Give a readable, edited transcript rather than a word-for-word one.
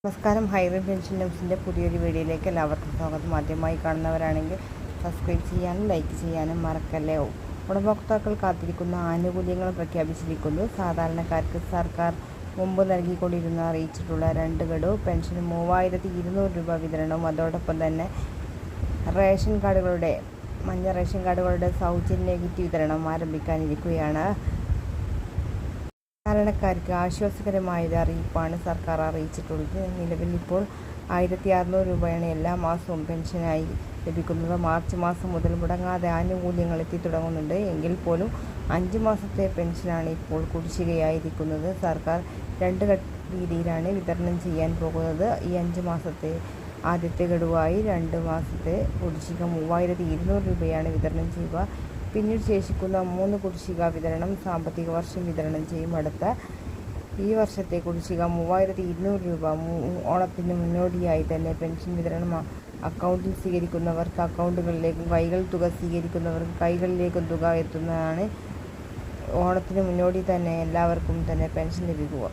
നമസ്കാരം. Highway pension ന്യൂസിൻ്റെ പുതിയൊരു വീഡിയോയിലേക്ക് എല്ലാവർക്കും സ്വാഗതം. ആദ്യമായി കാണുന്നവരാണെങ്കിൽ സബ്സ്ക്രൈബ് ചെയ്യാനും ലൈക്ക് ചെയ്യാനും മറക്കല്ലേ. ഗുണഭോക്താക്കൾ കാത്തിരിക്കുന്ന ആനുകൂല്യങ്ങൾ പ്രഖ്യാപിച്ചിരിക്കുന്നു. സാധാരണക്കാർക്ക് സർക്കാർ മുമ്പ് നൽകിക്കൊണ്ടിരുന്ന അറിയിച്ചിട്ടുള്ള 2 ഗഡു പെൻഷന് 3200 രൂപ വിതരണവും അതോടൊപ്പം തന്നെ മഞ്ഞ റേഷൻ കാർഡുകളുടെ സൗജന്യ കിറ്റ് വിതരണം ആരംഭിക്കാനിരിക്കുകയാണ്. സാധാരണക്കാർക്ക് ആശ്വാസകരമായൊരു അറിയിപ്പാണ് സർക്കാർ അറിയിച്ചിട്ടുള്ളത്. നിലവിൽ ഇപ്പോൾ 1600 രൂപയാണ് എല്ലാ മാസവും പെൻഷനായി ലഭിക്കുന്നത്. മാർച്ച് മാസം മുതൽ മുടങ്ങാതെ ആനുകൂല്യങ്ങൾ എത്തിത്തുടങ്ങുന്നുണ്ട്. എങ്കിൽ പോലും 5 മാസത്തെ പെൻഷനാണ് ഇപ്പോൾ കുടിശ്ശികയായിരിക്കുന്നത്. സർക്കാർ 2 രീതിയിലാണ് വിതരണം ചെയ്യാൻ പോകുന്നത്. ഈ 5 മാസത്തെ ആദ്യത്തെ ഗഡുവായി 2 മാസത്തെ കുടിശ്ശിക 3200 രൂപയാണ് വിതരണം ചെയ്യുക. പിന്നീട് ശേഷിക്കുന്ന 3 കുടിശ്ശിക വിതരണം സാമ്പത്തിക വർഷം വിതരണം ചെയ്യും. ഈ വർഷത്തെ കുടിശ്ശിക 3200 രൂപ ഓണത്തിന് മുന്നോടിയായി തന്നെ പെൻഷൻ വിതരണം അക്കൗണ്ടിൽ സ്വീകരിക്കുന്നവർക്ക് അക്കൗണ്ടുകളിലേക്കും കൈകൾ തുക സ്വീകരിക്കുന്നവർക്ക് കൈകളിലേക്കും തുക എത്തുന്നതാണ്. ഓണത്തിന് മുന്നോടി തന്നെ എല്ലാവർക്കും തന്നെ പെൻഷൻ ലഭിക്കുക.